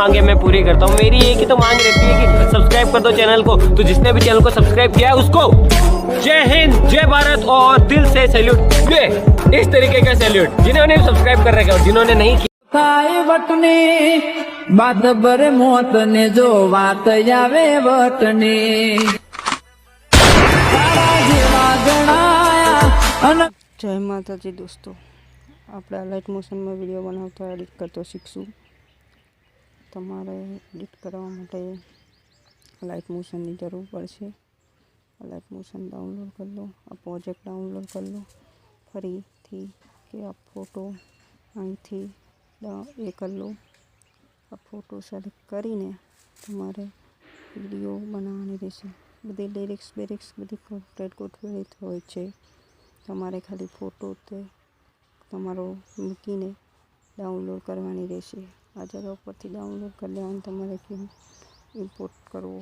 मांगे मैं पूरी करता हूँ। मेरी एक ही तो मांग रहती है कि सब्सक्राइब कर दो चैनल को। तो जिसने भी चैनल को सब्सक्राइब किया है उसको जय हिंद, जय भारत और दिल से सैल्यूट। ये इस तरीके का सैल्यूट जिन्होंने सब्सक्राइब कर रखा है और जिन्होंने नहीं किया। वटने बात बर मोत ने जो बात आवे वटने जय माताजी दोस्तों, આપણે આ લાઇટ મોશનમાં વિડીયો બનાવતા એડિટ કરતો શીખશું। તમારે એડિટ કરવા માટે લાઇટ મોશનની જરૂર પડશે। લાઇટ મોશન ડાઉનલોડ કરી લો, આ પ્રોજેક્ટ ડાઉનલોડ કરી લો ફરીથી, કે આ ફોટો અહીંથી એ કરી લો। આ ફોટો સેલેક્ટ કરીને તમારે વિડીયો બનાવવાની રહેશે। બધી લિરિક્સ બેરિક્સ બધી ફોર્મેટ ગોઠવેલી હોય છે। તમારે ખાલી ફોટો તે તમારો મૂકીને ડાઉનલોડ કરવાની રહેશે। આ જગા ઉપરથી ડાઉનલોડ કરી લેવાનું, તમારે ઇમ્પોર્ટ કરવો